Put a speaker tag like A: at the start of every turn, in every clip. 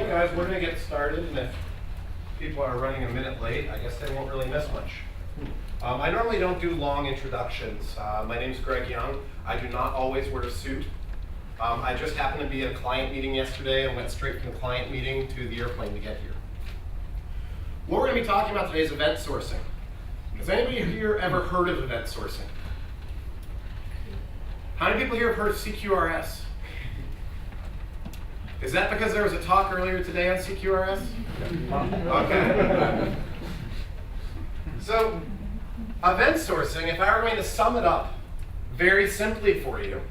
A: guys, we're going to get started, and if people are running a minute late, I guess they won't really miss much. I normally don't do long introductions. My name's Greg Young. I do not always wear a suit. I just happened to be at a client meeting yesterday and went straight from the client meeting to the airplane to get here. What we're going to be talking about today is event sourcing. Has anybody here ever heard of event sourcing? How many people here have heard of CQRS? Is that because there was a talk earlier today on CQRS? Okay. So, event sourcing, if I were going to sum it up very simply for you,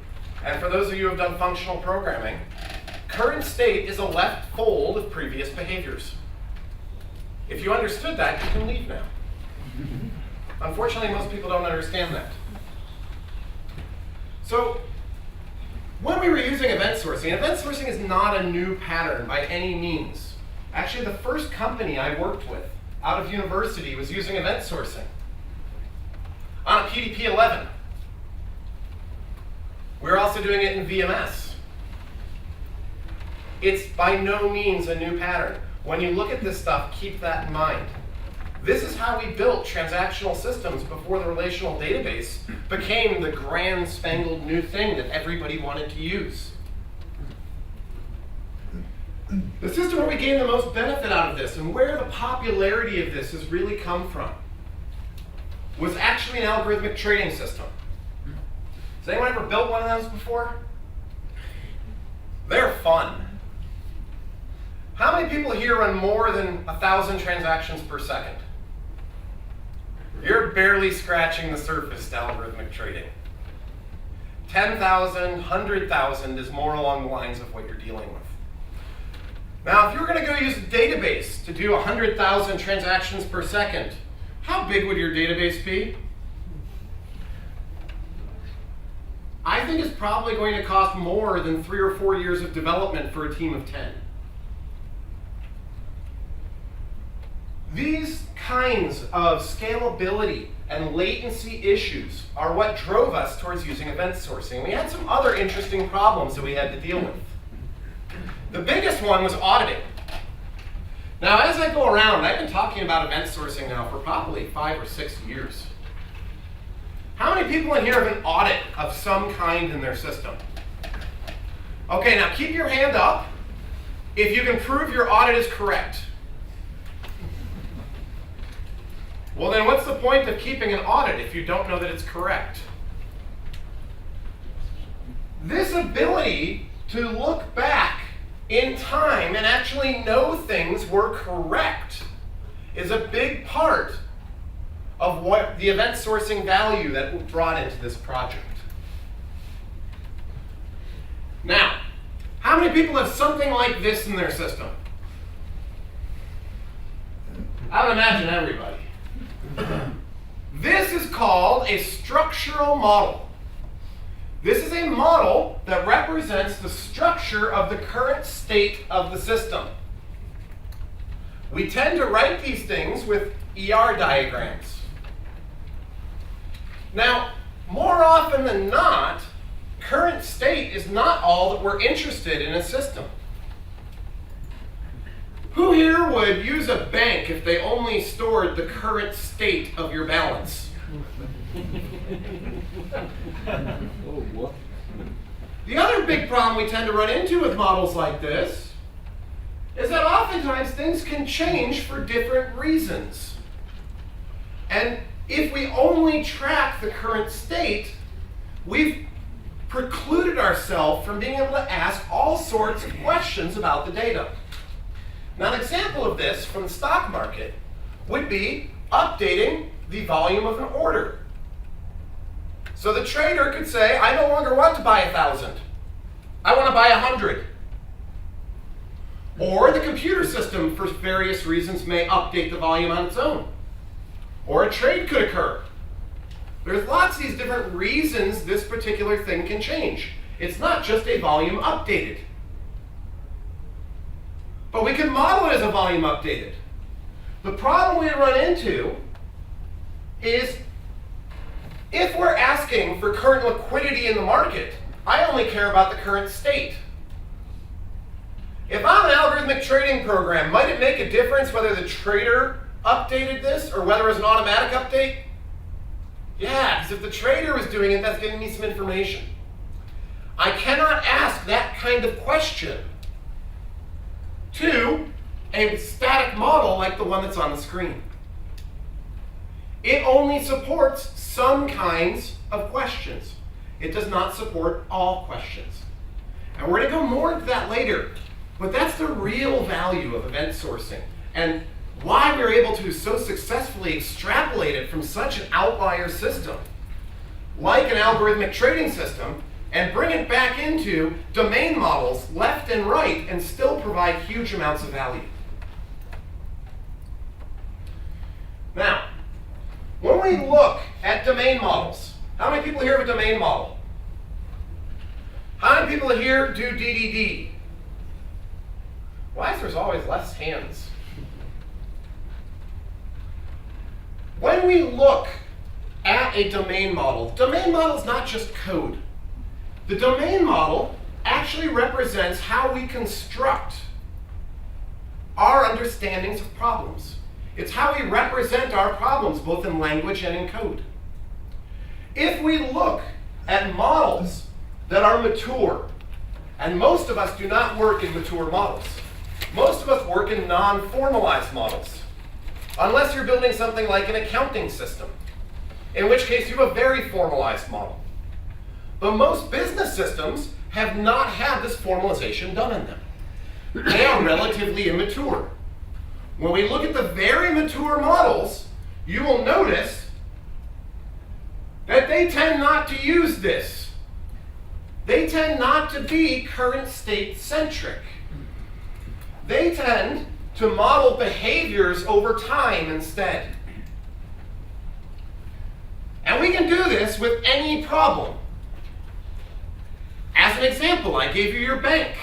A: and for those of you who have done functional programming, current state is a left fold of previous behaviors. If you understood that, you can leave now. Unfortunately, most people don't understand that. So, when we were using event sourcing is not a new pattern by any means. Actually, the first company I worked with out of university was using event sourcing on a PDP-11. We're also doing it in VMS. It's by no means a new pattern. When you look at this stuff, keep that in mind. This is how we built transactional systems before the relational database became the grand spangled new thing that everybody wanted to use. The system where we gain the most benefit out of this and where the popularity of this has really come from was actually an algorithmic trading system. Has anyone ever built one of those before? They're fun. How many people here run more than 1,000 transactions per second? You're barely scratching the surface to algorithmic trading. 10,000, 100,000 is more along the lines of what you're dealing with. Now, if you were going to go use a database to do 100,000 transactions per second, how big would your database be? I think it's probably going to cost more than 3 or 4 years of development for a team of 10. These kinds of scalability and latency issues are what drove us towards using event sourcing. We had some other interesting problems that we had to deal with. The biggest one was auditing. Now, as I go around, I've been talking about event sourcing now for probably 5 or 6 years. How many people in here have an audit of some kind in their system? Okay, now keep your hand up if you can prove your audit is correct. Well, then what's the point of keeping an audit if you don't know that it's correct? This ability to look back in time and actually know things were correct is a big part of what the event sourcing value that we brought into this project. Now, how many people have something like this in their system? I would imagine everybody. This is called a structural model. This is a model that represents the structure of the current state of the system. We tend to write these things with ER diagrams. Now, more often than not, current state is not all that we're interested in a system. Who here would use a bank if they only stored the current state of your balance? The other big problem we tend to run into with models like this is that oftentimes things can change for different reasons. And if we only track the current state, we've precluded ourselves from being able to ask all sorts of questions about the data. Now, an example of this from the stock market would be updating the volume of an order. So the trader could say, I no longer want to buy 1,000. I want to buy 100. Or the computer system, for various reasons, may update the volume on its own. Or a trade could occur. There's lots of these different reasons this particular thing can change. It's not just a volume updated. But we can model it as a volume updated. The problem we run into is if we're asking for current liquidity in the market, I only care about the current state. If I'm an algorithmic trading program, might it make a difference whether the trader updated this or whether it was an automatic update? Yeah, because if the trader was doing it, that's giving me some information. I cannot ask that kind of question to a static model like the one that's on the screen. It only supports some kinds of questions. It does not support all questions. And we're going to go more into that later. But that's the real value of event sourcing and why we're able to so successfully extrapolate it from such an outlier system, like an algorithmic trading system, and bring it back into domain models left and right and still provide huge amounts of value. Now, when we look at domain models, how many people here have a domain model? How many people here do DDD? Why is there always less hands? When we look at a domain model is not just code. The domain model actually represents how we construct our understandings of problems. It's how we represent our problems, both in language and in code. If we look at models that are mature, and most of us do not work in mature models. Most of us work in non-formalized models, unless you're building something like an accounting system, in which case you have a very formalized model. But most business systems have not had this formalization done in them. They are relatively immature. When we look at the very mature models, you will notice that they tend not to use this. They tend not to be current state centric. They tend to model behaviors over time instead. And we can do this with any problem. As an example, I gave you your bank.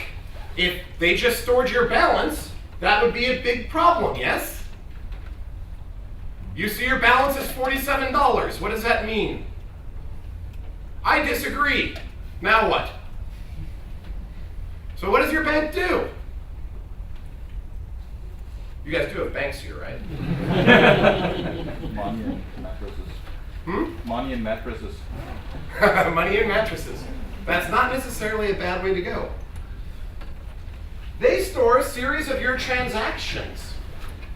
A: If they just stored your balance, that would be a big problem, yes? You see your balance is $47. What does that mean? I disagree. Now what? So what does your bank do? You guys do have banks here, right?
B: Money and mattresses. Money and mattresses.
A: Money and mattresses. That's not necessarily a bad way to go. They store a series of your transactions.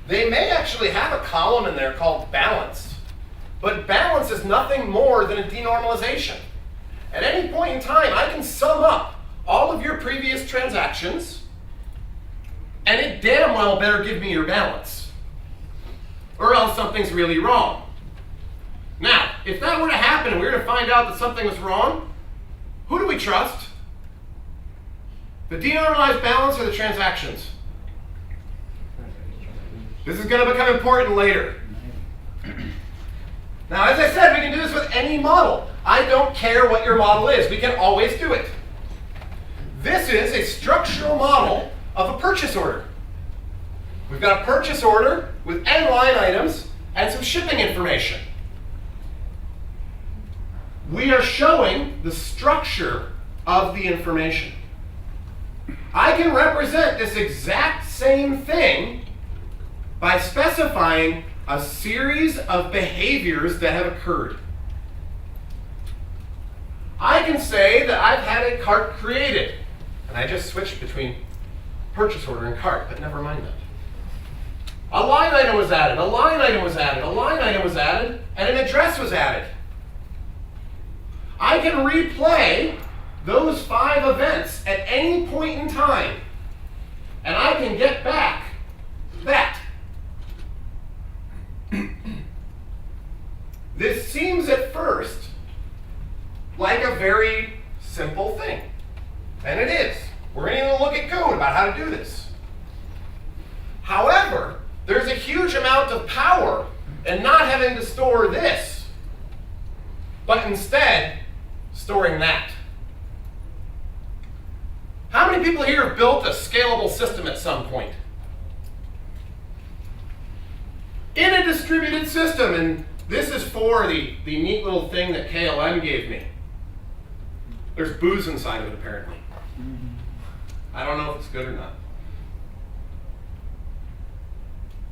A: They may actually have a column in there called balance, but balance is nothing more than a denormalization. At any point in time, I can sum up all of your previous transactions, and it damn well better give me your balance, or else something's really wrong. Now, if that were to happen and we were to find out that something was wrong, who do we trust? The denormalized balance or the transactions? This is going to become important later. Now, as I said, we can do this with any model. I don't care what your model is. We can always do it. This is a structural model of a purchase order. We've got a purchase order with n line items and some shipping information. We are showing the structure of the information. I can represent this exact same thing by specifying a series of behaviors that have occurred. I can say that I've had a cart created, and I just switched between purchase order and cart, but never mind that. A line item was added, a line item was added, a line item was added, and an address was added. I can replay those 5 events at any point in time, and I can get back that. This seems at first like a very simple thing, and it is. We're going to look at code about how to do this. However, there's a huge amount of power in not having to store this, but instead storing that. How many people here have built a scalable system at some point? In a distributed system, and this is for the neat little thing that KLM gave me. There's booze inside of it, apparently. I don't know if it's good or not.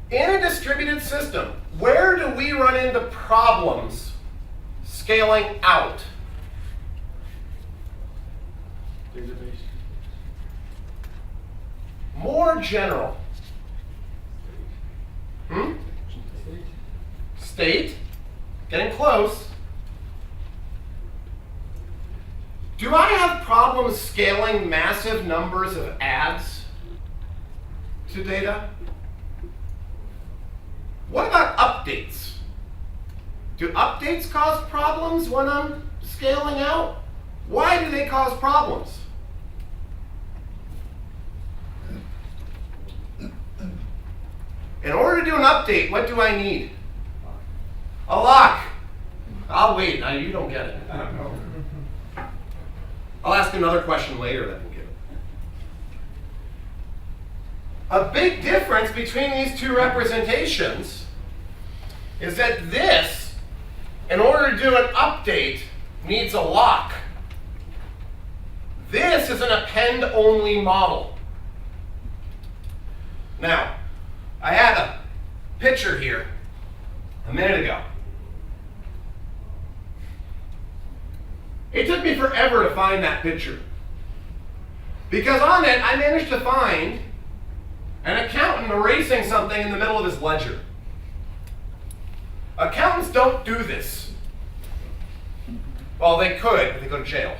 A: In a distributed system, where do we run into problems scaling out?
C: Database.
A: More general. State. Getting close. Do I have problems scaling massive numbers of adds to data? What about updates? Do updates cause problems when I'm scaling out? Why do they cause problems? In order to do an update, what do I need? A lock. I'll wait. Now you don't get it.
C: I don't know.
A: I'll ask another question later that will give it. A big difference between these two representations is that this, in order to do an update, needs a lock. This is an append-only model. Now, I had a picture here a minute ago. It took me forever to find that picture. Because on it, I managed to find an accountant erasing something in the middle of his ledger. Accountants don't do this. Well, they could, but they go to jail.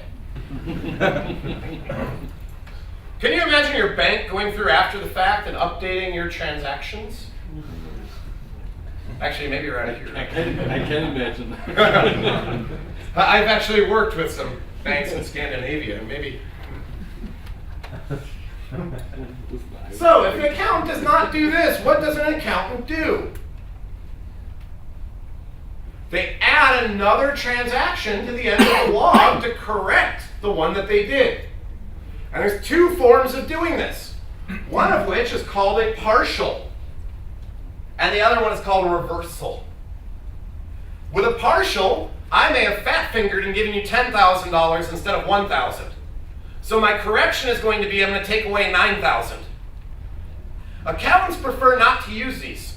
A: Can you imagine your bank going through after the fact and updating your transactions? Actually, maybe you're out of here.
C: I can imagine.
A: I've actually worked with some banks in Scandinavia, maybe. So, if an accountant does not do this, what does an accountant do? They add another transaction to the end of the log to correct the one that they did. And there's two forms of doing this. One of which is called a partial, and the other one is called a reversal. With a partial, I may have fat-fingered and given you $10,000 instead of $1,000. So my correction is going to be, I'm going to take away $9,000. Accountants prefer not to use these.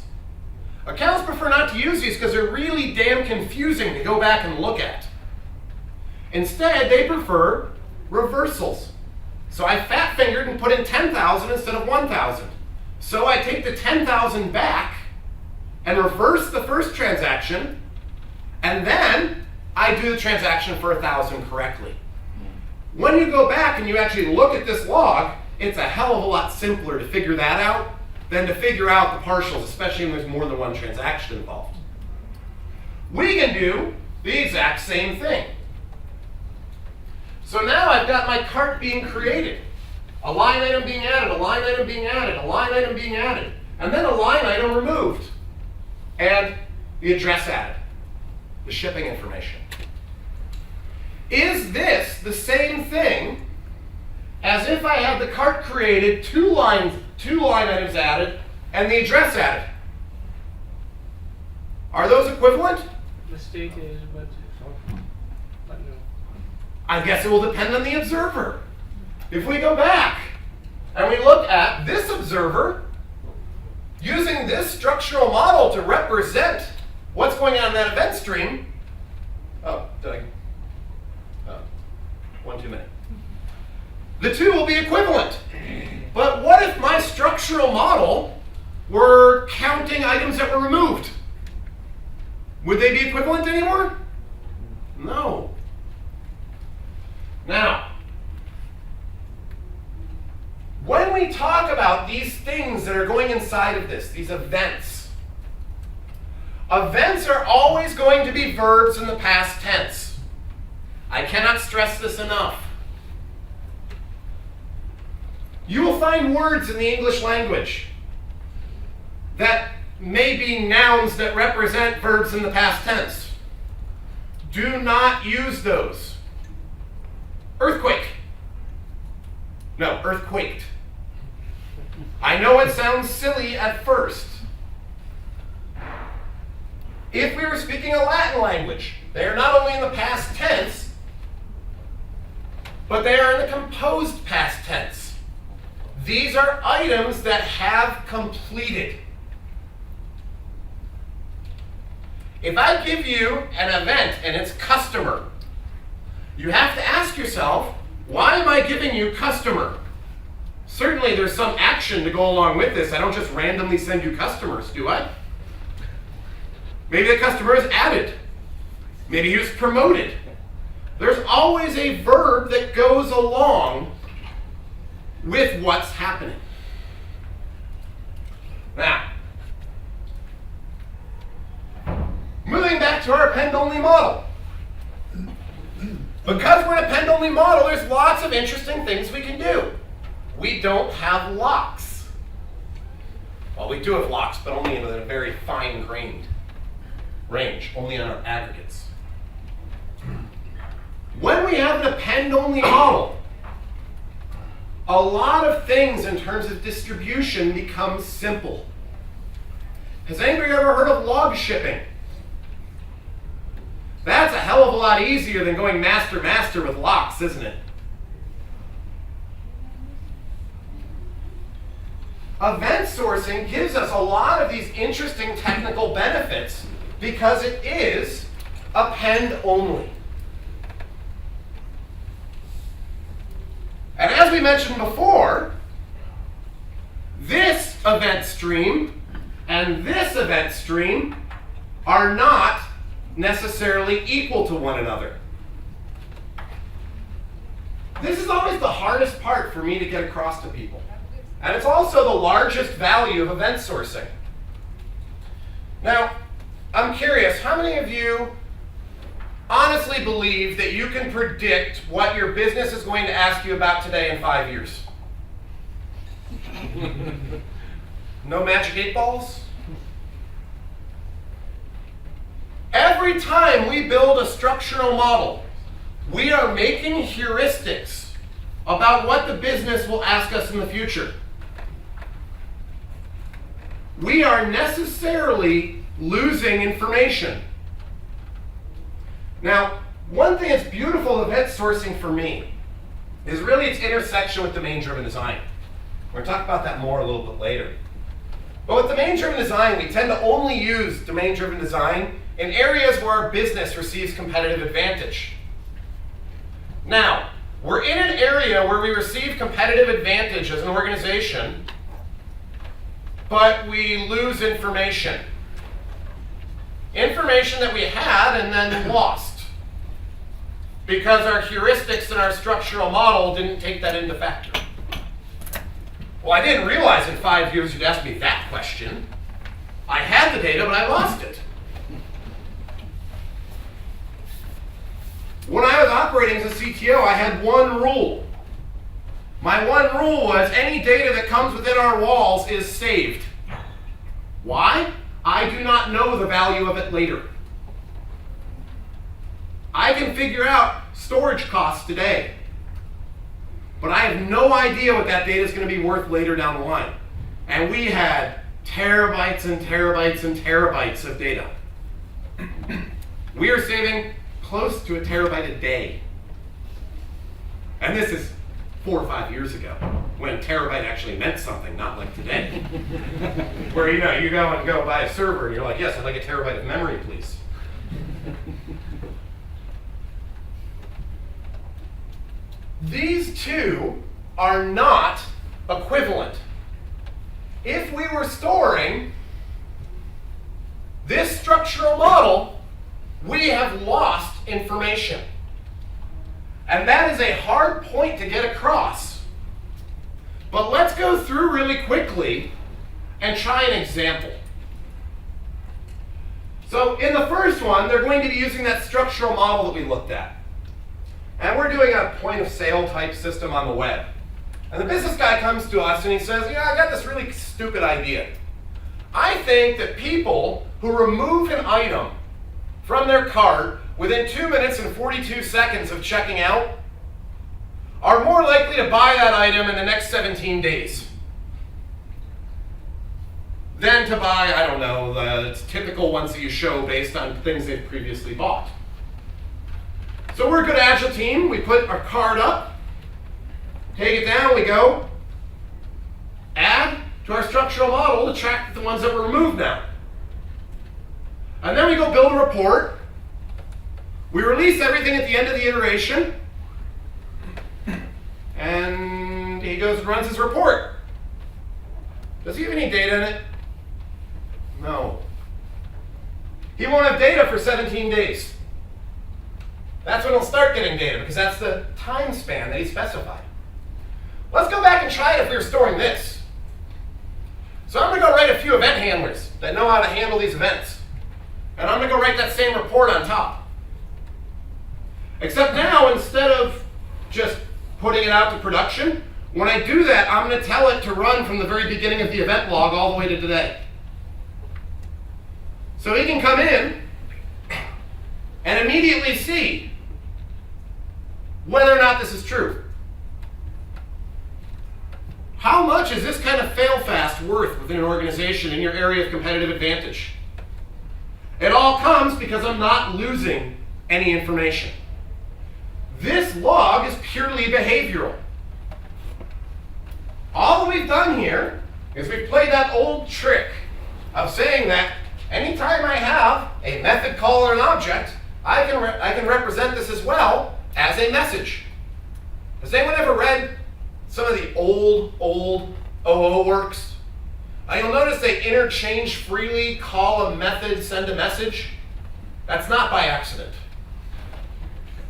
A: Accountants prefer not to use these because they're really damn confusing to go back and look at. Instead, they prefer reversals. So I fat-fingered and put in $10,000 instead of $1,000. So I take the $10,000 back and reverse the first transaction, and then I do the transaction for $1,000 correctly. When you go back and you actually look at this log, it's a hell of a lot simpler to figure that out than to figure out the partials, especially when there's more than one transaction involved. We can do the exact same thing. So now I've got my cart being created, a line item being added, a line item being added, a line item being added, and then a line item removed, and the address added, the shipping information. Is this the same thing as if I had the cart created, two line items added, and the address added? Are those equivalent?
D: Mistake is, but no.
A: I guess it will depend on the observer. If we go back and we look at this observer, using this structural model to represent what's going on in that event stream, one too many. The two will be equivalent. But what if my structural model were counting items that were removed? Would they be equivalent anymore? No. Now, when we talk about these things that are going inside of this, these events are always going to be verbs in the past tense. I cannot stress this enough. You will find words in the English language that may be nouns that represent verbs in the past tense. Do not use those. Earthquake. No, earthquaked. I know it sounds silly at first. If we were speaking a Latin language, they are not only in the past tense, but they are in the composed past tense. These are items that have completed. If I give you an event and it's customer, you have to ask yourself, why am I giving you customer? Certainly there's some action to go along with this. I don't just randomly send you customers, do I? Maybe the customer is added. Maybe he was promoted. There's always a verb that goes along with what's happening. Now, moving back to our append-only model. Because we're an append-only model, there's lots of interesting things we can do. We don't have locks. Well, we do have locks, but only in a very fine-grained range, only on our aggregates. When we have an append-only model, a lot of things in terms of distribution become simple. Has anybody ever heard of log shipping? That's a hell of a lot easier than going master-master with locks, isn't it? Event sourcing gives us a lot of these interesting technical benefits because it is append only. And as we mentioned before, this event stream and this event stream are not necessarily equal to one another. This is always the hardest part for me to get across to people. And it's also the largest value of event sourcing. Now, I'm curious, how many of you honestly believe that you can predict what your business is going to ask you about today in 5 years? No magic 8 balls? Every time we build a structural model, we are making heuristics about what the business will ask us in the future. We are necessarily losing information. Now, one thing that's beautiful about event sourcing for me is really its intersection with domain-driven design. We're going to talk about that more a little bit later. But with domain-driven design, we tend to only use domain-driven design in areas where our business receives competitive advantage. Now, we're in an area where we receive competitive advantage as an organization, but we lose information. Information that we had and then lost because our heuristics and our structural model didn't take that into factor. Well, I didn't realize in 5 years you'd ask me that question. I had the data, but I lost it. When I was operating as a CTO, I had one rule. My one rule was any data that comes within our walls is saved. Why? I do not know the value of it later. I can figure out storage costs today, but I have no idea what that data is going to be worth later down the line. And we had terabytes and terabytes and terabytes of data. We are saving close to a terabyte a day. And this is 4 or 5 years ago, when terabyte actually meant something, not like today. Where you go buy a server and you're like, yes, I'd like a terabyte of memory, please. These two are not equivalent. If we were storing this structural model, we have lost information. And that is a hard point to get across. But let's go through really quickly and try an example. So in the first one, they're going to be using that structural model that we looked at. And we're doing a point of sale type system on the web. And the business guy comes to us and he says, I got this really stupid idea. I think that people who remove an item from their cart within 2 minutes and 42 seconds of checking out are more likely to buy that item in the next 17 days than to buy, I don't know, the typical ones that you show based on things they've previously bought. So we're a good agile team. We put our card up, take it down, we go add to our structural model to track the ones that were removed now. And then we go build a report. We release everything at the end of the iteration. And he goes and runs his report. Does he have any data in it? No. He won't have data for 17 days. That's when he'll start getting data, because that's the time span that he specified. Let's go back and try it if we were storing this. So I'm going to go write a few event handlers that know how to handle these events. And I'm going to go write that same report on top. Except now, instead of just putting it out to production, when I do that, I'm going to tell it to run from the very beginning of the event log all the way to today. So he can come in and immediately see whether or not this is true. How much is this kind of fail-fast worth within an organization in your area of competitive advantage? It all comes because I'm not losing any information. This log is purely behavioral. All we've done here is we've played that old trick of saying that anytime I have a method call or an object, I can represent this as well as a message. Has anyone ever read some of the old OO works? You'll notice they interchange freely, call a method, send a message. That's not by accident.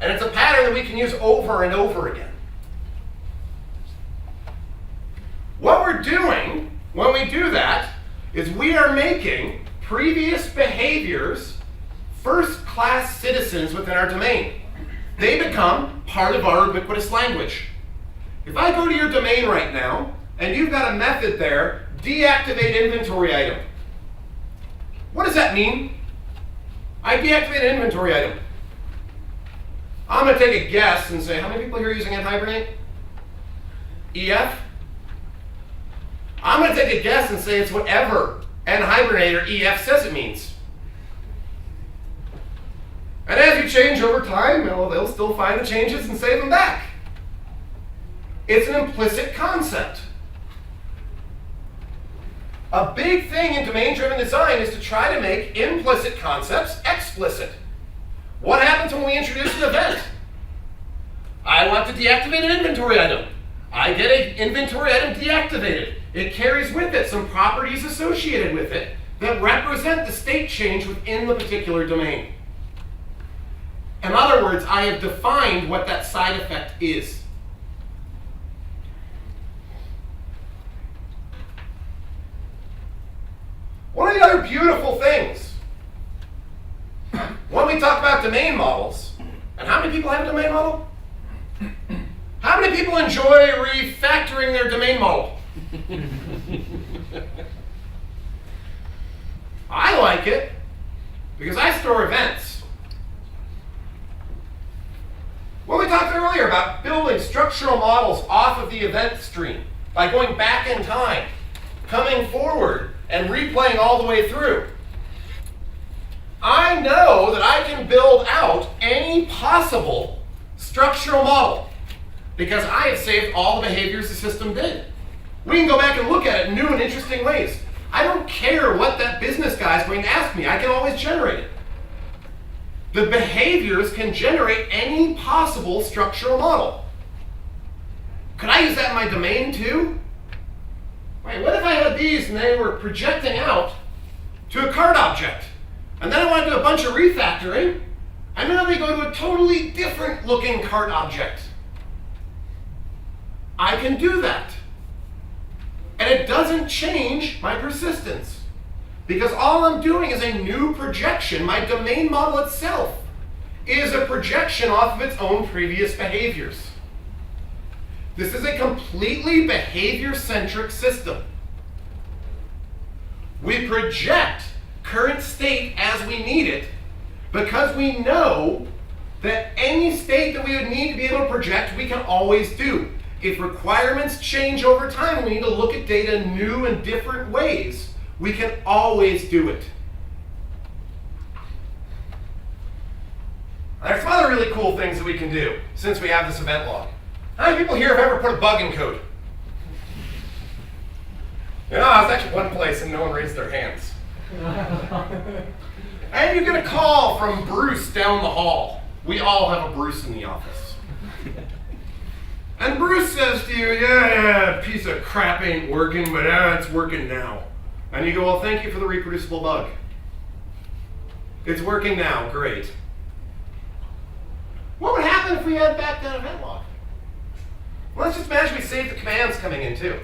A: And it's a pattern that we can use over and over again. What we're doing when we do that is we are making previous behaviors first-class citizens within our domain. They become part of our ubiquitous language. If I go to your domain right now, and you've got a method there, deactivate inventory item. What does that mean? I deactivate an inventory item. I'm going to take a guess and say, how many people here are using Hibernate? EF? I'm going to take a guess and say it's whatever Hibernate or EF says it means. And as you change over time, they'll still find the changes and save them back. It's an implicit concept. A big thing in domain-driven design is to try to make implicit concepts explicit. What happens when we introduce an event? I want to deactivate an inventory item. I get an inventory item deactivated. It carries with it some properties associated with it that represent the state change within the particular domain. In other words, I have defined what that side effect is. One of the other beautiful things, when we talk about domain models, and how many people have a domain model? How many people enjoy refactoring their domain model? I like it because I store events. When we talked earlier about building structural models off of the event stream by going back in time, coming forward, and replaying all the way through, I know that I can build out any possible structural model because I have saved all the behaviors the system did. We can go back and look at it in new and interesting ways. I don't care what that business guy is going to ask me. I can always generate it. The behaviors can generate any possible structural model. Could I use that in my domain too? Right, what if I had these and they were projecting out to a card object? And then I want to do a bunch of refactoring, and then they go to a totally different looking card object. I can do that. And it doesn't change my persistence. Because all I'm doing is a new projection. My domain model itself is a projection off of its own previous behaviors. This is a completely behavior-centric system. We project current state as we need it because we know that any state that we would need to be able to project, we can always do. If requirements change over time, we need to look at data in new and different ways. We can always do it. There's some other really cool things that we can do since we have this event log. How many people here have ever put a bug in code? I was actually one place and no one raised their hands. And you get a call from Bruce down the hall. We all have a Bruce in the office. And Bruce says to you, yeah, piece of crap ain't working, but it's working now. And you go, well, thank you for the reproducible bug. It's working now, great. What would happen if we had back that event log? Well, let's just imagine we saved the commands coming in too.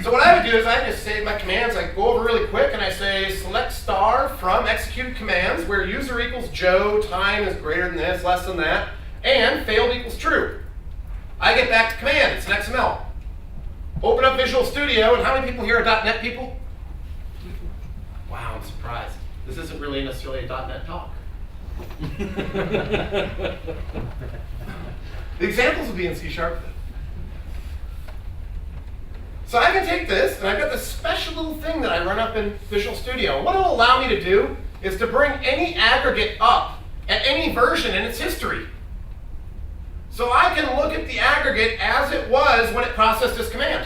A: So what I would do is I just save my commands. I go over really quick and I say select star from execute commands where user equals Joe, time is greater than this, less than that, and failed equals true. I get back to command. It's an XML. Open up Visual Studio, and how many people here are .NET people? Wow, I'm surprised. This isn't really necessarily a .NET talk. The examples will be in C#. So I can take this, and I've got this special little thing that I run up in Visual Studio. What it'll allow me to do is to bring any aggregate up at any version in its history. So I can look at the aggregate as it was when it processed this command.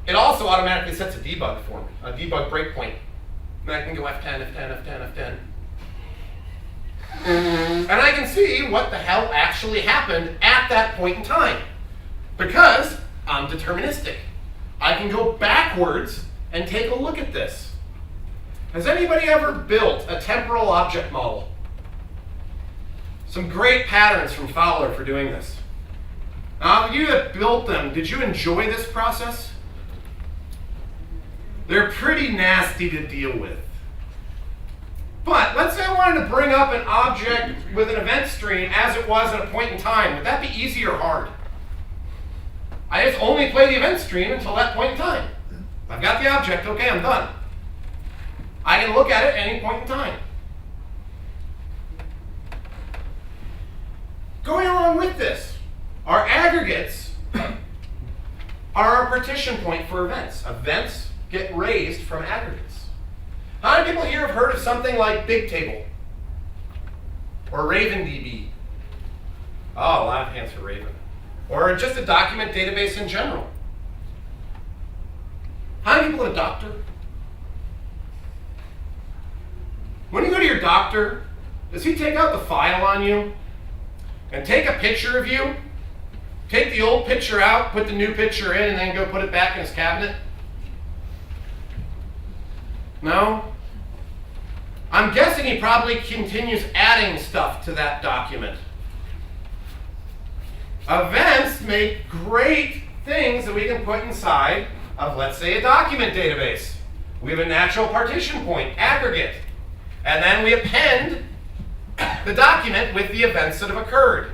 A: It also automatically sets a debug for me, a debug breakpoint. And I can go F10, F10, F10, F10. And I can see what the hell actually happened at that point in time. Because I'm deterministic. I can go backwards and take a look at this. Has anybody ever built a temporal object model? Some great patterns from Fowler for doing this. Now, you that built them, did you enjoy this process? They're pretty nasty to deal with. But let's say I wanted to bring up an object with an event stream as it was at a point in time. Would that be easy or hard? I just only play the event stream until that point in time. I've got the object, okay, I'm done. I can look at it at any point in time. Going along with this, our aggregates are our partition point for events. Events get raised from aggregates. How many people here have heard of something like Bigtable or RavenDB? Oh, a lot of hands for Raven. Or just a document database in general. How many people have a doctor? When you go to your doctor, does he take out the file on you and take a picture of you, take the old picture out, put the new picture in, and then go put it back in his cabinet? No? I'm guessing he probably continues adding stuff to that document. Events make great things that we can put inside of, let's say, a document database. We have a natural partition point, aggregate, and then we append the document with the events that have occurred.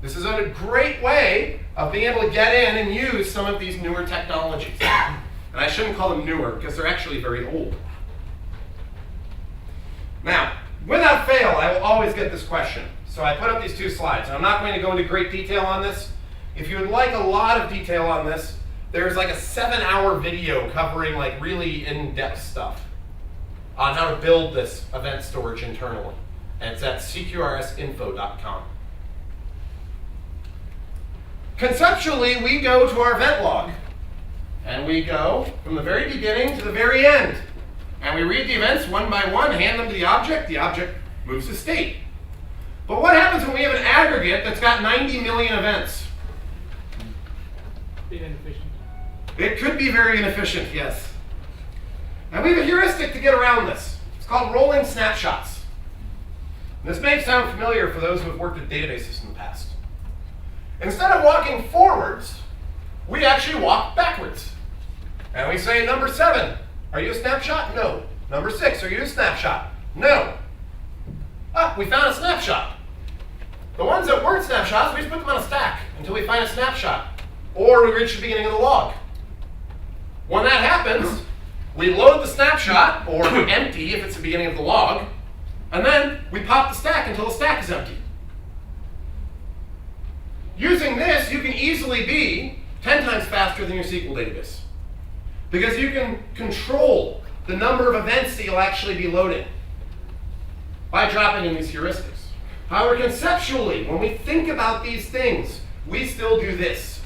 A: This is a great way of being able to get in and use some of these newer technologies. And I shouldn't call them newer because they're actually very old. Now, without fail, I will always get this question. So I put up these two slides. And I'm not going to go into great detail on this. If you would like a lot of detail on this, there's like a 7-hour video covering like really in-depth stuff on how to build this event storage internally. And it's at cqrsinfo.com. Conceptually, we go to our event log. And we go from the very beginning to the very end. And we read the events one by one, hand them to the object moves to state. But what happens when we have an aggregate that's got 90 million events?
D: Be inefficient.
A: It could be very inefficient, yes. Now we have a heuristic to get around this. It's called rolling snapshots. And this may sound familiar for those who have worked with databases in the past. Instead of walking forwards, we actually walk backwards. And we say, number 7, are you a snapshot? No. Number 6, are you a snapshot? No. Ah, we found a snapshot. The ones that weren't snapshots, we just put them on a stack until we find a snapshot. Or we reach the beginning of the log. When that happens, we load the snapshot, or empty if it's the beginning of the log, and then we pop the stack until the stack is empty. Using this, you can easily be 10 times faster than your SQL database. Because you can control the number of events that you'll actually be loading by dropping in these heuristics. However, conceptually, when we think about these things, we still do this.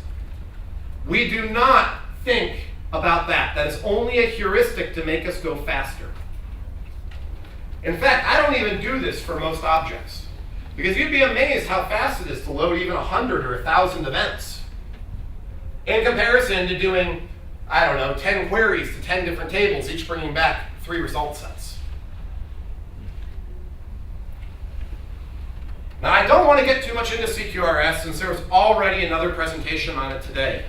A: We do not think about that. That is only a heuristic to make us go faster. In fact, I don't even do this for most objects, because you'd be amazed how fast it is to load even 100 or 1,000 events in comparison to doing, I don't know, 10 queries to 10 different tables, each bringing back 3 result sets. Now, I don't want to get too much into CQRS since there was already another presentation on it today.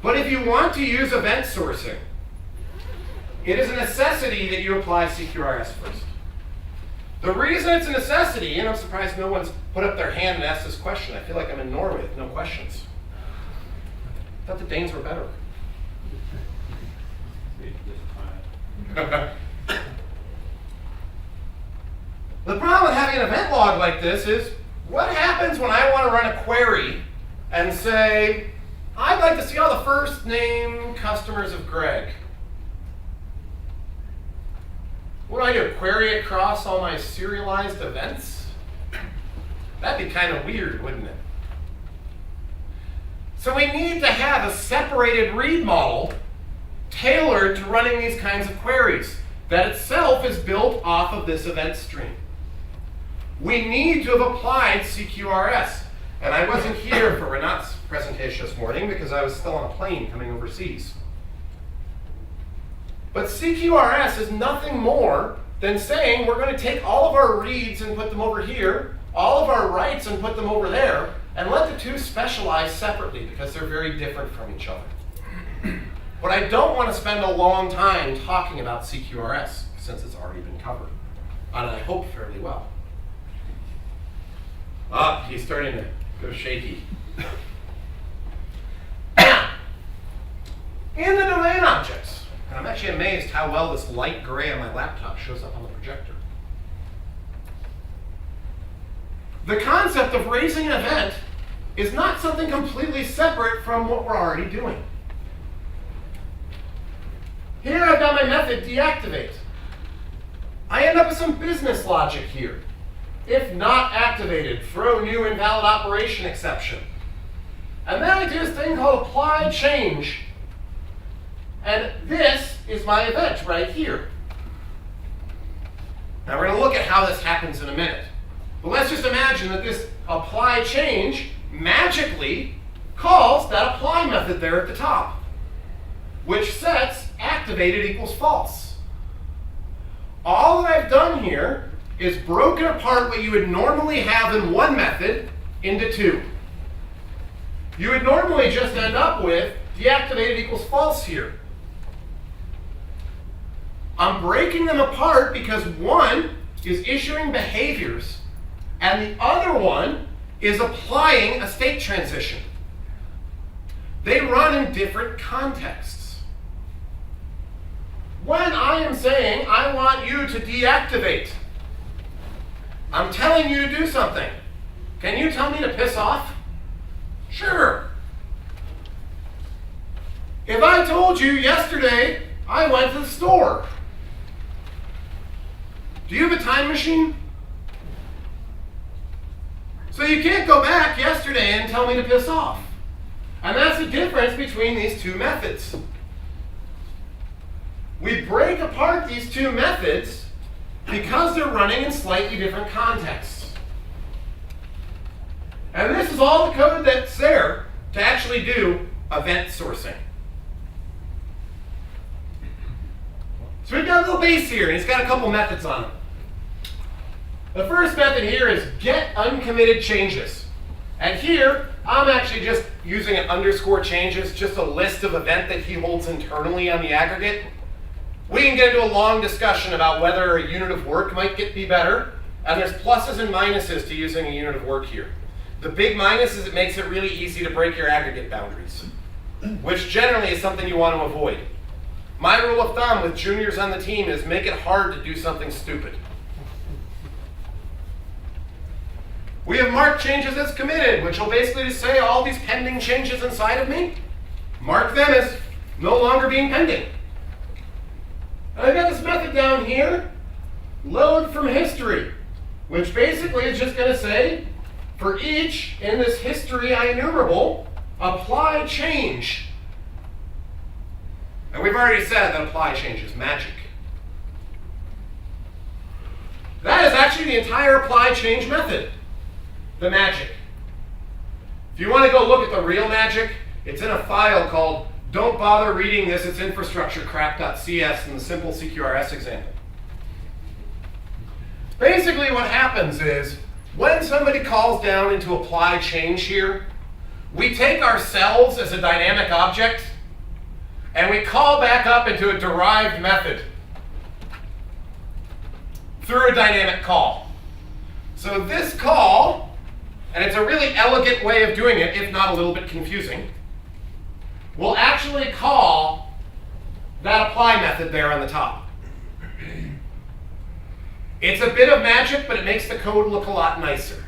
A: But if you want to use event sourcing, it is a necessity that you apply CQRS first. The reason it's a necessity, and I'm surprised no one's put up their hand and asked this question. I feel like I'm in Norway with no questions. I thought the Danes were better. The problem with having an event log like this is, what happens when I want to run a query and say, I'd like to see all the first name customers of Greg. What do I do? Query across all my serialized events? That'd be kind of weird, wouldn't it? So we need to have a separated read model tailored to running these kinds of queries that itself is built off of this event stream. We need to have applied CQRS. And I wasn't here for Renat's presentation this morning because I was still on a plane coming overseas. But CQRS is nothing more than saying we're going to take all of our reads and put them over here, all of our writes and put them over there, and let the two specialize separately because they're very different from each other. But I don't want to spend a long time talking about CQRS since it's already been covered, and I hope fairly well. He's starting to go shaky. Now, in the domain objects, and I'm actually amazed how well this light gray on my laptop shows up on the projector. The concept of raising an event is not something completely separate from what we're already doing. Here I've got my method deactivate. I end up with some business logic here. If not activated, throw new invalid operation exception. And then I do this thing called apply change. And this is my event right here. Now we're going to look at how this happens in a minute. But let's just imagine that this apply change magically calls that apply method there at the top, which sets activated equals false. All that I've done here is broken apart what you would normally have in one method into two. You would normally just end up with deactivated equals false here. I'm breaking them apart because one is issuing behaviors and the other one is applying a state transition. They run in different contexts. When I am saying I want you to deactivate, I'm telling you to do something. Can you tell me to piss off? Sure. If I told you yesterday I went to the store, do you have a time machine? So you can't go back yesterday and tell me to piss off. And that's the difference between these two methods. We break apart these two methods because they're running in slightly different contexts. And this is all the code that's there to actually do event sourcing. So we've got a little base here, and it's got a couple methods on it. The first method here is get uncommitted changes. And here, I'm actually just using an underscore changes, just a list of event that he holds internally on the aggregate. We can get into a long discussion about whether a unit of work might be better, and there's pluses and minuses to using a unit of work here. The big minus is it makes it really easy to break your aggregate boundaries, which generally is something you want to avoid. My rule of thumb with juniors on the team is make it hard to do something stupid. We have marked changes as committed, which will basically just say all these pending changes inside of me, mark them as no longer being pending. And I've got this method down here, load from history, which basically is just going to say, for each in this history IEnumerable, apply change. And we've already said that apply change is magic. That is actually the entire apply change method, the magic. If you want to go look at the real magic, it's in a file called "Don't bother reading this, it's infrastructure crap.cs" in the simple CQRS example. Basically what happens is, when somebody calls down into apply change here, we take ourselves as a dynamic object, and we call back up into a derived method through a dynamic call. So this call, and it's a really elegant way of doing it, if not a little bit confusing, will actually call that apply method there on the top. It's a bit of magic, but it makes the code look a lot nicer.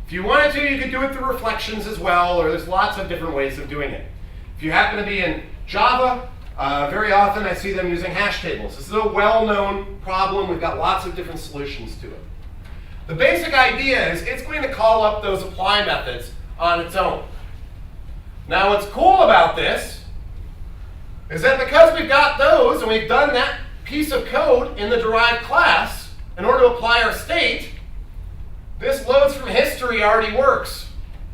A: If you wanted to, you could do it through reflections as well, or there's lots of different ways of doing it. If you happen to be in Java, very often I see them using hash tables. This is a well-known problem. We've got lots of different solutions to it. The basic idea is it's going to call up those apply methods on its own. Now what's cool about this is that because we've got those and we've done that piece of code in the derived class, in order to apply our state, this loads from history already works.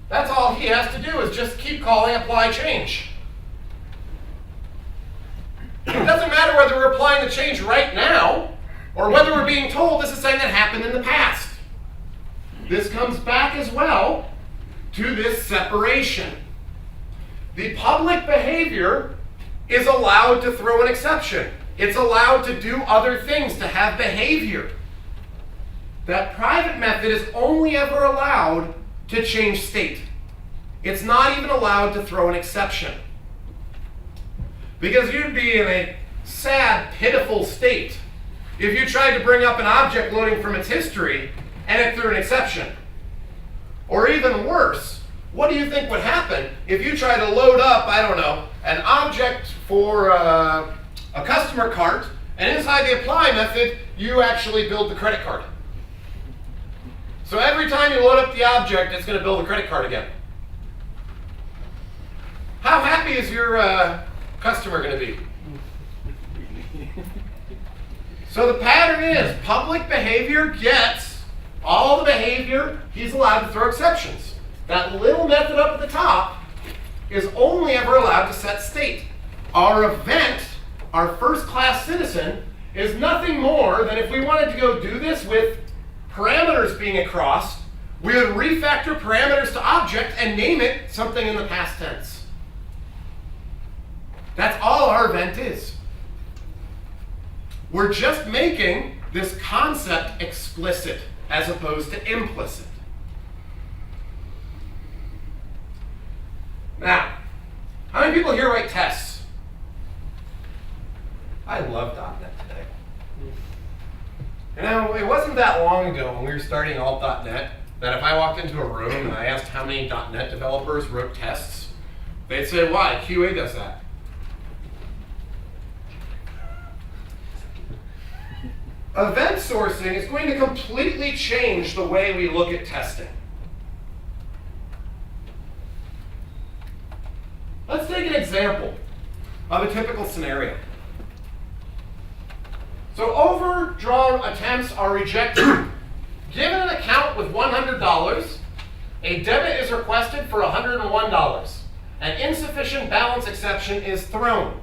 A: That's all he has to do is just keep calling apply change. It doesn't matter whether we're applying the change right now or whether we're being told this is something that happened in the past. This comes back as well to this separation. The public behavior is allowed to throw an exception. It's allowed to do other things, to have behavior. That private method is only ever allowed to change state. It's not even allowed to throw an exception. Because you'd be in a sad, pitiful state if you tried to bring up an object loading from its history and it threw an exception. Or even worse, what do you think would happen if you tried to load up, I don't know, an object for a customer cart, and inside the apply method, you actually build the credit card? So every time you load up the object, it's going to build a credit card again. How happy is your customer going to be? So the pattern is public behavior gets all the behavior, he's allowed to throw exceptions. That little method up at the top is only ever allowed to set state. Our event, our first class citizen, is nothing more than if we wanted to go do this with parameters being across, we would refactor parameters to object and name it something in the past tense. That's all our event is. We're just making this concept explicit as opposed to implicit. Now, how many people here write tests? I love .NET today. You know, it wasn't that long ago when we were starting alt.NET that if I walked into a room and I asked how many .NET developers wrote tests, they'd say, why? QA does that. Event sourcing is going to completely change the way we look at testing. Let's take an example of a typical scenario. So overdrawn attempts are rejected. Given an account with $100, a debit is requested for $101. An insufficient balance exception is thrown.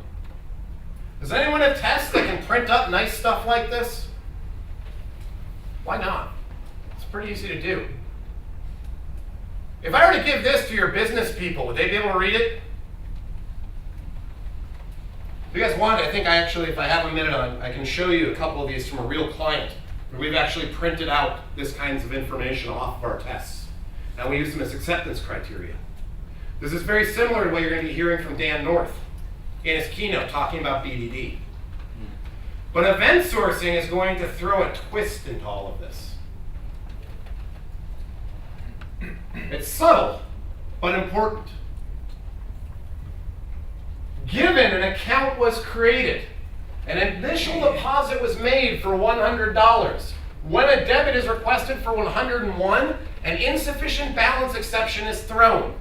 A: Does anyone have tests that can print up nice stuff like this? Why not? It's pretty easy to do. If I were to give this to your business people, would they be able to read it? If you guys want, I think if I have a minute on, I can show you a couple of these from a real client where we've actually printed out this kinds of information off of our tests. And we use them as acceptance criteria. This is very similar to what you're going to be hearing from Dan North in his keynote talking about BDD. But event sourcing is going to throw a twist into all of this. It's subtle, but important. Given an account was created, an initial deposit was made for $100. When a debit is requested for $101, an insufficient balance exception is thrown.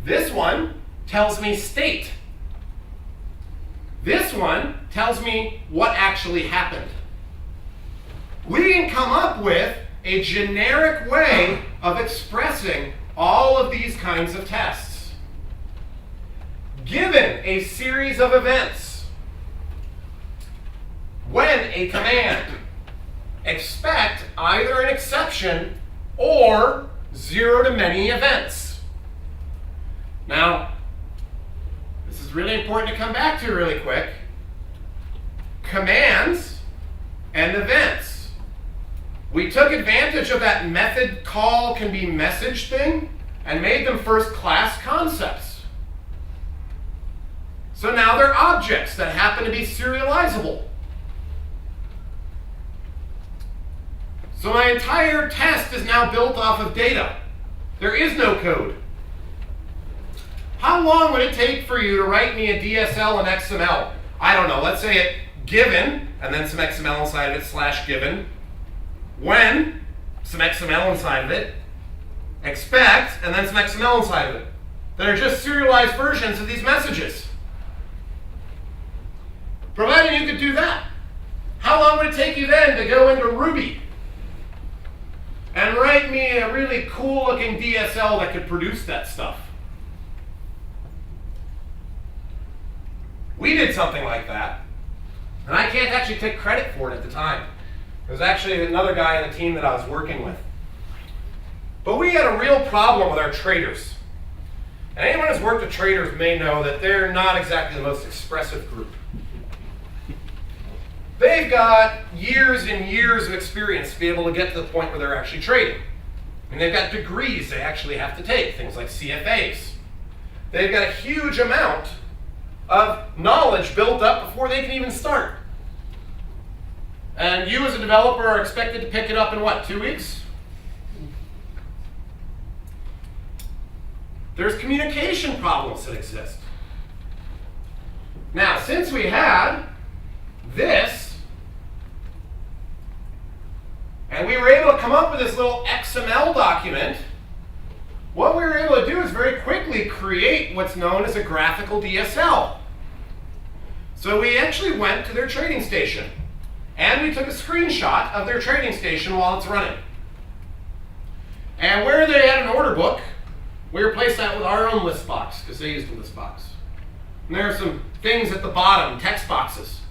A: This one tells me state. This one tells me what actually happened. We can come up with a generic way of expressing all of these kinds of tests. Given a series of events, when a command, expect either an exception or 0 to many events. Now, this is really important to come back to really quick. Commands and events. We took advantage of that method call can be message thing and made them first class concepts. So now they're objects that happen to be serializable. So my entire test is now built off of data. There is no code. How long would it take for you to write me a DSL and XML? I don't know, let's say it given, and then some XML inside of it, slash given. When, some XML inside of it. Expect, and then some XML inside of it. That are just serialized versions of these messages. Provided you could do that. How long would it take you then to go into Ruby and write me a really cool looking DSL that could produce that stuff? We did something like that, and I can't actually take credit for it at the time. It was actually another guy on the team that I was working with. But we had a real problem with our traders. And anyone who's worked with traders may know that they're not exactly the most expressive group. They've got years and years of experience to be able to get to the point where they're actually trading. And they've got degrees they actually have to take, things like CFAs. They've got a huge amount of knowledge built up before they can even start. And you as a developer are expected to pick it up in what, 2 weeks? There's communication problems that exist. Now, since we had this, and we were able to come up with this little XML document, what we were able to do is very quickly create what's known as a graphical DSL. So we actually went to their trading station, and we took a screenshot of their trading station while it's running. And where they had an order book, we replaced that with our own list box, because they used a list box. And there are some things at the bottom, text boxes,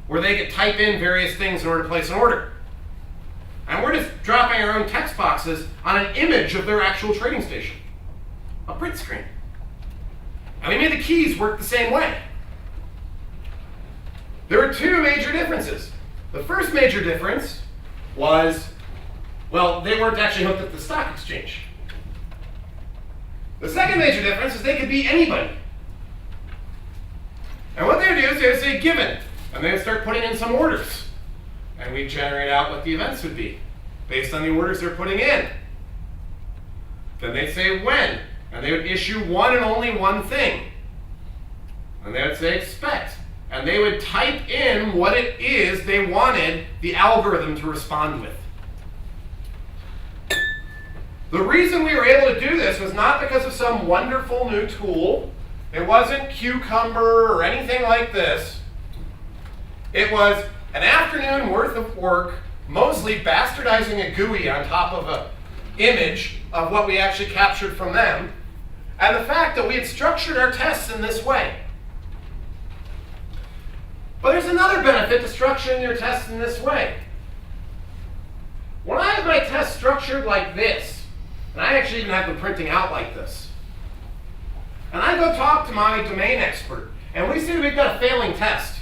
A: where they could type in various things in order to place an order. And we're just dropping our own text boxes on an image of their actual trading station, a print screen. And we made the keys work the same way. There were two major differences. The first major difference was, well, they weren't actually hooked up to the stock exchange. The second major difference is they could be anybody. And what they would do is they would say given, and they would start putting in some orders. And we'd generate out what the events would be based on the orders they're putting in. Then they'd say when, and they would issue one and only one thing. And they would say expect. And they would type in what it is they wanted the algorithm to respond with. The reason we were able to do this was not because of some wonderful new tool. It wasn't Cucumber or anything like this. It was an afternoon worth of work, mostly bastardizing a GUI on top of an image of what we actually captured from them, and the fact that we had structured our tests in this way. But there's another benefit to structuring your tests in this way. When I have my tests structured like this, and I actually even have them printing out like this, and I go talk to my domain expert, and we see that we've got a failing test.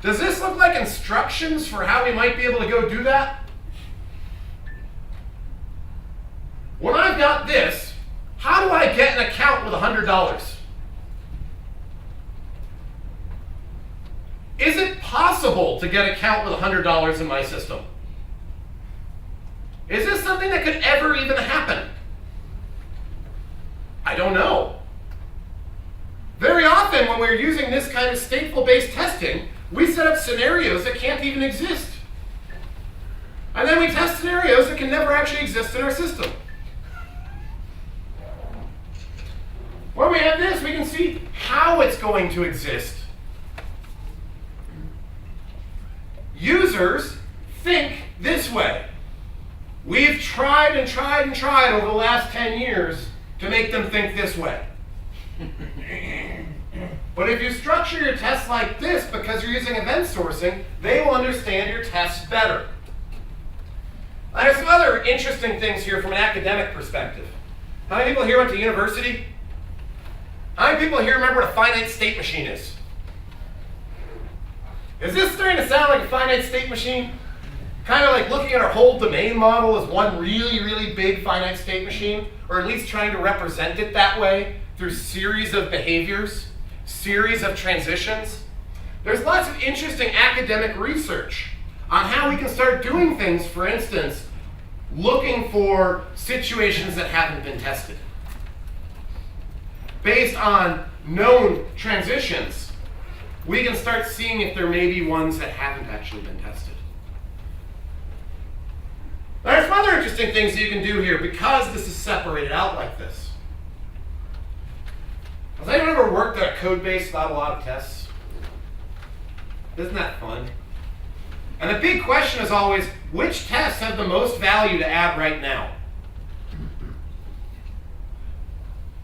A: Does this look like instructions for how we might be able to go do that? When I've got this, how do I get an account with $100? Is it possible to get an account with $100 in my system? Is this something that could ever even happen? I don't know. Very often when we're using this kind of stateful-based testing, we set up scenarios that can't even exist. And then we test scenarios that can never actually exist in our system. we have this, we can see how it's going to exist. Users think this way. We've tried and tried and tried over the last 10 years to make them think this way. But if you structure your tests like this because you're using event sourcing, they will understand your tests better. Now, there's some other interesting things here from an academic perspective. How many people here went to university? How many people here remember what a finite state machine is? Is this starting to sound like a finite state machine? Kind of like looking at our whole domain model as one really, really big finite state machine, or at least trying to represent it that way through series of behaviors, series of transitions. There's lots of interesting academic research on how we can start doing things, for instance, looking for situations that haven't been tested. Based on known transitions, we can start seeing if there may be ones that haven't actually been tested. There's some other interesting things that you can do here because this is separated out like this. Has anyone ever worked at a code base without a lot of tests? Isn't that fun? And the big question is always, which tests have the most value to add right now?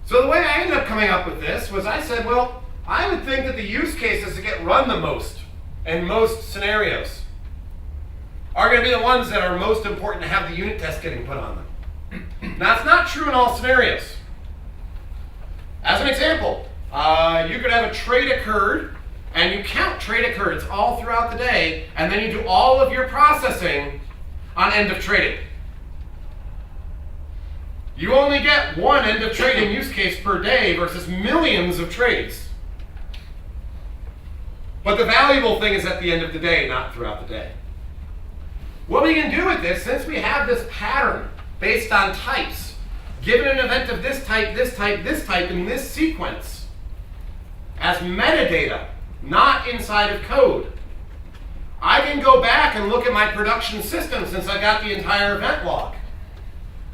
A: So the way I ended up coming up with this was I said, well, I would think that the use cases that get run the most in most scenarios are going to be the ones that are most important to have the unit test getting put on them. Now, it's not true in all scenarios. As an example, you could have a trade occurred, and you count trade occurrence all throughout the day, and then you do all of your processing on end of trading. You only get one end of trading use case per day versus millions of trades. But the valuable thing is at the end of the day, not throughout the day. What we can do with this, since we have this pattern based on types, given an event of this type, this type, this type, in this sequence, as metadata, not inside of code, I can go back and look at my production system since I got the entire event log,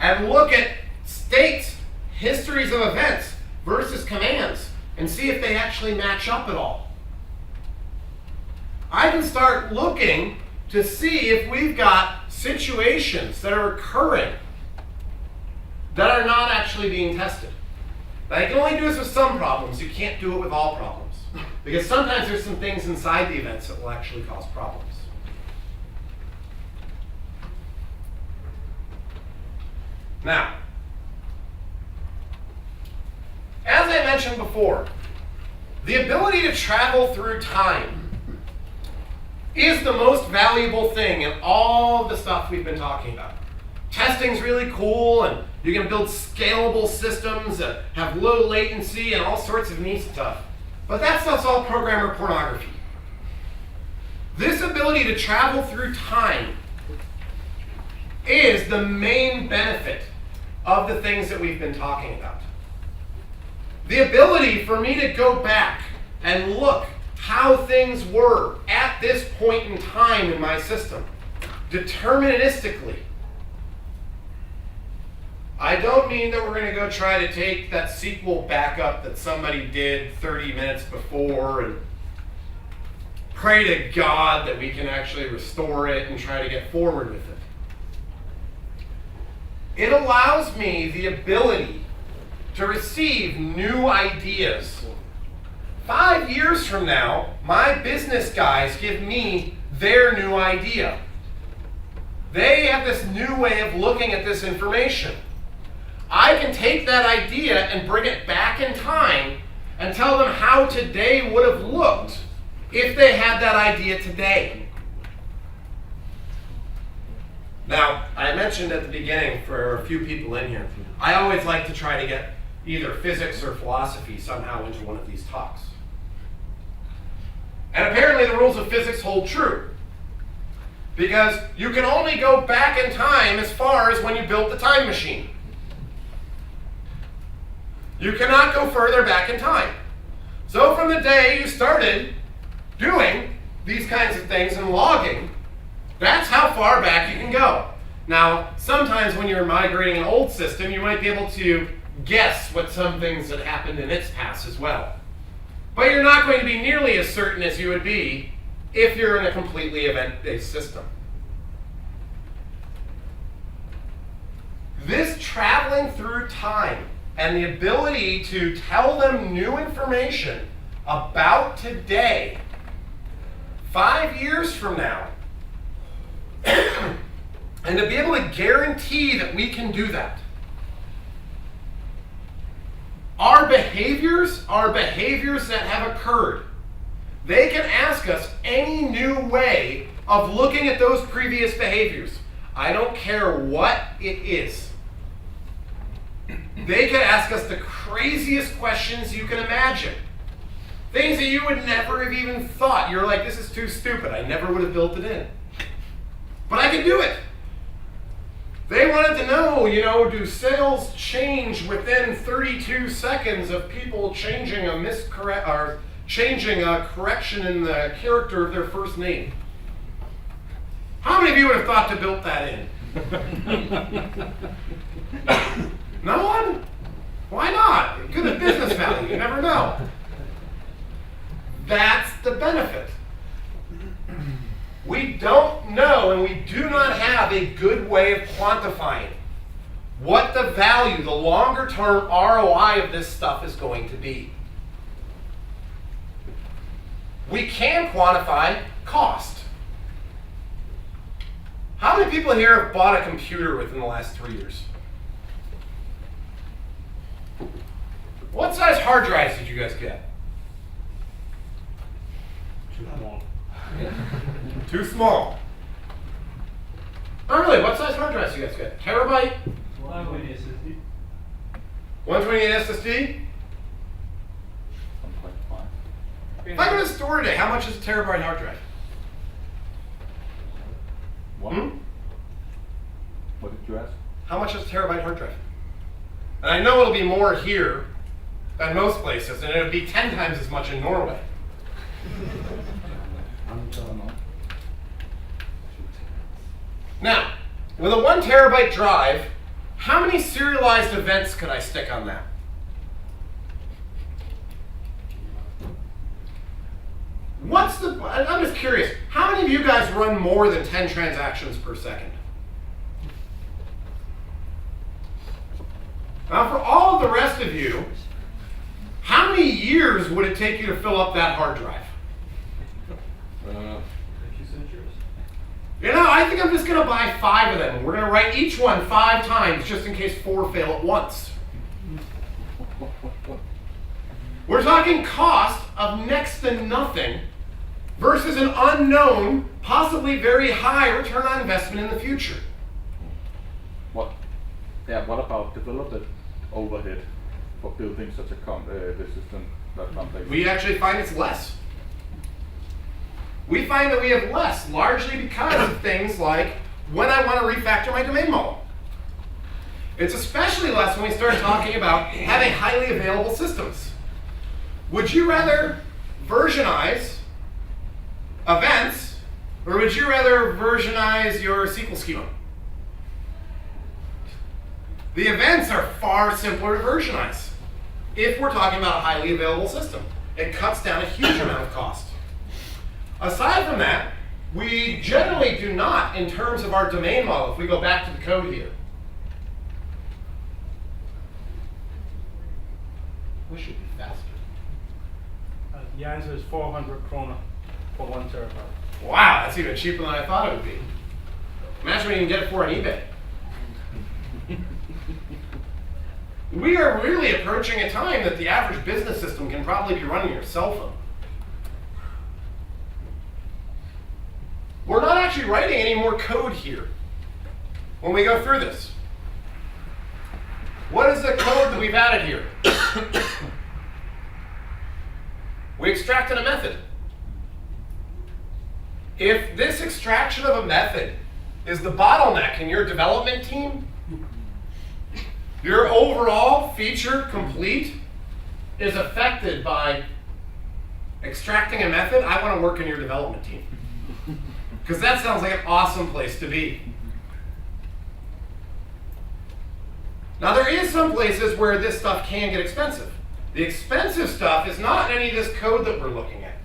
A: and look at states, histories of events versus commands, and see if they actually match up at all. I can start looking to see if we've got situations that are occurring that are not actually being tested. Now, you can only do this with some problems. You can't do it with all problems. Because sometimes there's some things inside the events that will actually cause problems. Now, as I mentioned before, the ability to travel through time is the most valuable thing in all the stuff we've been talking about. Testing's really cool, and you can build scalable systems that have low latency and all sorts of neat stuff. But that's not all programmer pornography. This ability to travel through time is the main benefit of the things that we've been talking about. The ability for me to go back and look how things were at this point in time in my system, deterministically. I don't mean that we're going to go try to take that SQL backup that somebody did 30 minutes before and pray to God that we can actually restore it and try to get forward with it. It allows me the ability to receive new ideas. 5 years from now, my business guys give me their new idea. They have this new way of looking at this information. I can take that idea and bring it back in time and tell them how today would have looked if they had that idea today. Now, I mentioned at the beginning for a few people in here, I always like to try to get either physics or philosophy somehow into one of these talks. And apparently the rules of physics hold true. Because you can only go back in time as far as when you built the time machine. You cannot go further back in time. So from the day you started doing these kinds of things and logging, that's how far back you can go. Now, sometimes when you're migrating an old system, you might be able to guess what some things that happened in its past as well. But you're not going to be nearly as certain as you would be if you're in a completely event-based system. This traveling through time and the ability to tell them new information about today, 5 years from now, and to be able to guarantee that we can do that. Our behaviors are behaviors that have occurred. They can ask us any new way of looking at those previous behaviors. I don't care what it is. They can ask us the craziest questions you can imagine. Things that you would never have even thought. You're like, this is too stupid. I never would have built it in. But I can do it. They wanted to know, do sales change within 32 seconds of people changing a changing a correction in the character of their first name? How many of you would have thought to build that in? No one? Why not? Good business value. You never know. That's the benefit. We don't know, and we do not have a good way of quantifying what the value, the longer term ROI of this stuff is going to be. We can quantify cost. How many people here have bought a computer within the last 3 years? What size hard drives did you guys get?
C: Too small.
A: Too small. Really, what size hard drives do you guys get? Terabyte?
D: 120 SSD.
A: 128 SSD?
B: 1.5.
A: If I go to the store today, how much is a terabyte hard drive?
B: What? What did you ask?
A: How much is a terabyte hard drive? And I know it'll be more here than most places, and it'll be 10 times as much in Norway. Now, with a 1 terabyte drive, how many serialized events could I stick on that? I'm just curious, how many of you guys run more than 10 transactions per second? Now, for all of the rest of you, how many years would it take you to fill up that hard drive?
C: A few centuries.
A: I think I'm just going to buy 5 of them. We're going to write each one 5 times just in case 4 fail at once. We're talking cost of next to nothing versus an unknown, possibly very high return on investment in the future.
B: What about development overhead for building such a the system that complex?
A: We actually find it's less. We find that we have less, largely because of things like when I want to refactor my domain model. It's especially less when we start talking about having highly available systems. Would you rather versionize events, or would you rather versionize your SQL schema? The events are far simpler to versionize if we're talking about a highly available system. It cuts down a huge amount of cost. Aside from that, we generally do not, in terms of our domain model, if we go back to the code here. We should be faster.
D: The answer is 400 krona for 1 terabyte.
A: Wow, that's even cheaper than I thought it would be. Imagine what you can get it for on eBay. We are really approaching a time that the average business system can probably be running your cell phone. We're not actually writing any more code here when we go through this. What is the code that we've added here? We extracted a method. If this extraction of a method is the bottleneck in your development team, your overall feature complete is affected by extracting a method, I want to work in your development team. Because that sounds like an awesome place to be. Now there is some places where this stuff can get expensive. The expensive stuff is not any of this code that we're looking at.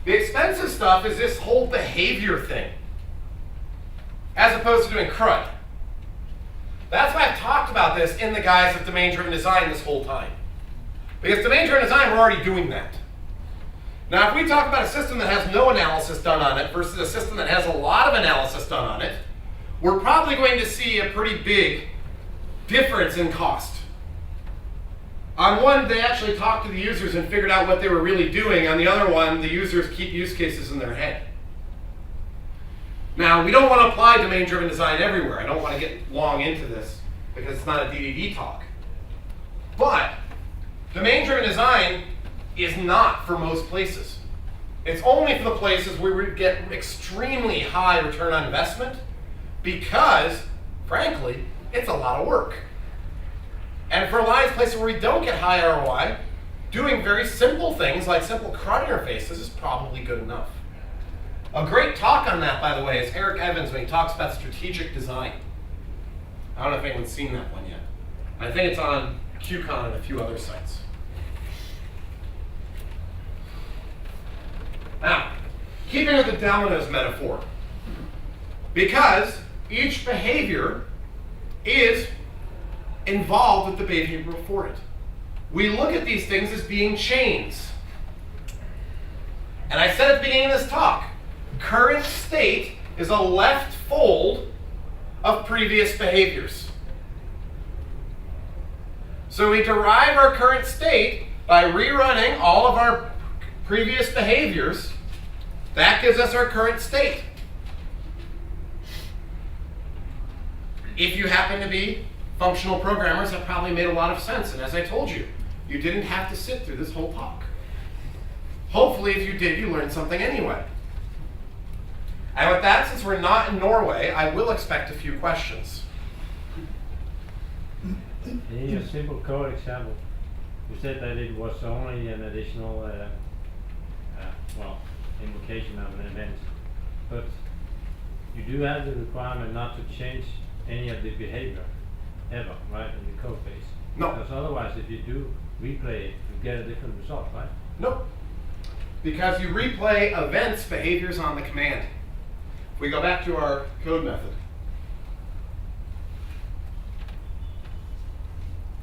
A: The expensive stuff is this whole behavior thing, as opposed to doing CRUD. That's why I've talked about this in the guise of domain-driven design this whole time. Because domain-driven design, we're already doing that. Now, if we talk about a system that has no analysis done on it versus a system that has a lot of analysis done on it, we're probably going to see a pretty big difference in cost. On one, they actually talked to the users and figured out what they were really doing. On the other one, the users keep use cases in their head. Now, we don't want to apply domain-driven design everywhere. I don't want to get long into this because it's not a DDD talk. But domain-driven design is not for most places. It's only for the places where we get extremely high return on investment because, frankly, it's a lot of work. And for a lot of places where we don't get high ROI, doing very simple things like simple CRUD interfaces is probably good enough. A great talk on that, by the way, is Eric Evans when he talks about strategic design. I don't know if anyone's seen that one yet. I think it's on QCon and a few other sites. Now, keeping with the dominoes metaphor, because each behavior is involved with the behavior before it. We look at these things as being chains. And I said at the beginning of this talk, current state is a left fold of previous behaviors. So we derive our current state by rerunning all of our previous behaviors. That gives us our current state. If you happen to be functional programmers, that probably made a lot of sense. And as I told you, you didn't have to sit through this whole talk. Hopefully, if you did, you learned something anyway. And with that, since we're not in Norway, I will expect a few questions.
E: In your simple code example, you said that it was only an additional invocation of an event, but you do have the requirement not to change any of the behavior ever, right, in the code base.
A: No.
E: Because otherwise, if you do replay it, you get a different result, right?
A: Nope. Because you replay events, behaviors on the command. If we go back to our code method.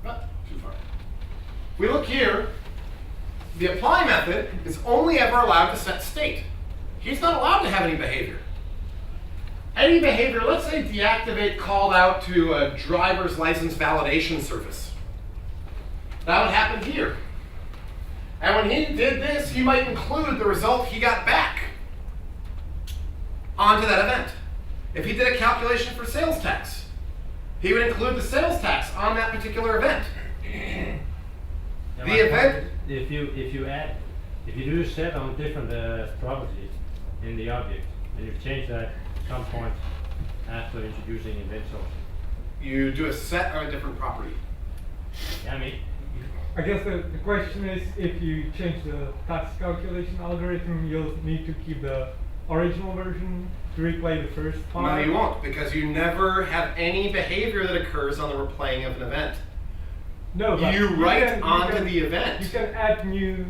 A: Too far. If we look here, the apply method is only ever allowed to set state. He's not allowed to have any behavior. Any behavior, let's say deactivate called out to a driver's license validation service. That would happen here. And when he did this, he might include the result he got back onto that event. If he did a calculation for sales tax, he would include the sales tax on that particular event. The event.
E: If you do set on different properties in the object, and you change that at some point after introducing event sourcing,
A: You do a set on a different property.
E: yeah, I mean,
F: I guess the question is, if you change the tax calculation algorithm, you'll need to keep the original version to replay the first
A: No,
F: part.
A: you won't, because you never have any behavior that occurs on the replaying of an event.
F: No, but
A: You write
F: can-
A: onto
F: can-
A: the event.
F: You can add new.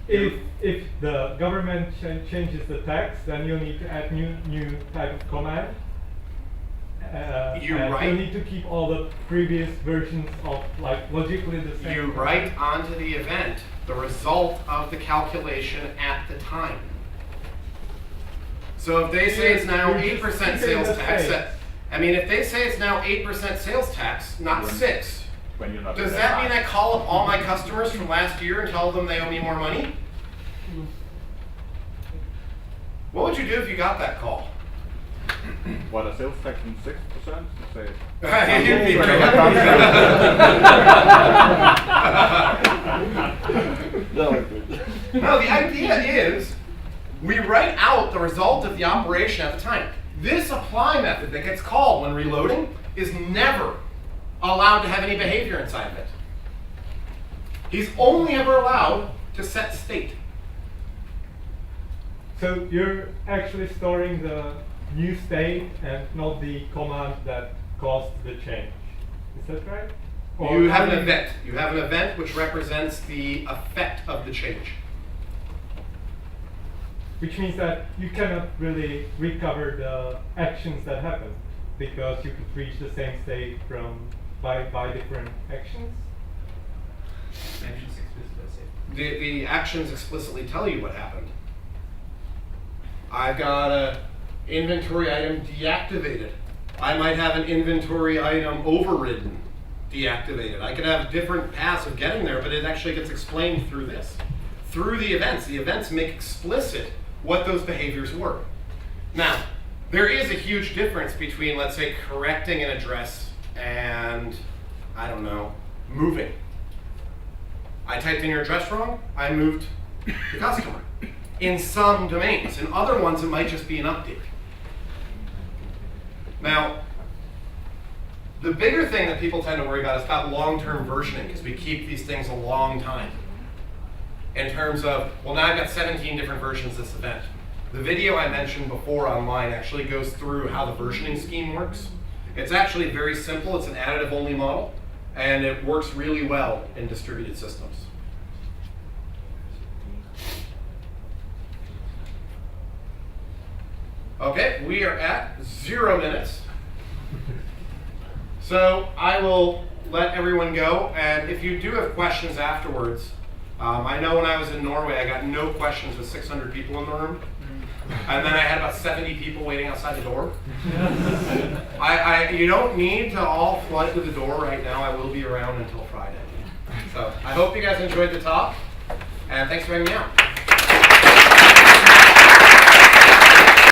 F: If the government changes the tax, then you'll need to add new type of command.
A: You
F: and
A: write-
F: you'll need to keep all the previous versions of, like, logically the same.
A: You write onto the event the result of the calculation at the time. So if they say it's now
F: You're just
A: 8%
F: keeping
A: sales
F: the
A: tax,
F: same.
A: if they say it's now 8% sales tax, not 6,
B: When you're not
A: does
B: in
A: that mean I call up all my customers from last year and tell them they owe me more money? What would you do if you got that call?
B: What, a sales tax in 6%? Say.
A: You'd be No, the idea is we write out the result of the operation at the time. This apply method that gets called when reloading is never allowed to have any behavior inside of it. He's only ever allowed to set state.
F: So you're actually storing the new state and not the command that caused the change. Is that right?
A: You have
F: how
A: an
F: do
A: event. You have an event which represents the effect of the change.
F: Which means that you cannot really recover the actions that happen because you could reach the same state by different actions.
A: The actions explicitly tell you what happened. I've got an inventory item deactivated. I might have an inventory item overridden, deactivated. I could have different paths of getting there, but it actually gets explained through this. Through the events. The events make explicit what those behaviors were. Now, there is a huge difference between, let's say, correcting an address and, I don't know, moving. I typed in your address wrong, I moved the customer. In some domains. In other ones, it might just be an update. Now, the bigger thing that people tend to worry about is about long-term versioning, because we keep these things a long time. In terms of, well, now I've got 17 different versions of this event. The video I mentioned before online actually goes through how the versioning scheme works. It's actually very simple. It's an additive-only model, and it works really well in distributed systems. Okay, we are at 0 minutes. So I will let everyone go, and if you do have questions afterwards, I know when I was in Norway, I got no questions with 600 people in the room. And then I had about 70 people waiting outside the door. You don't need to all flood to the door right now. I will be around until Friday. So I hope you guys enjoyed the talk, and thanks for having me out.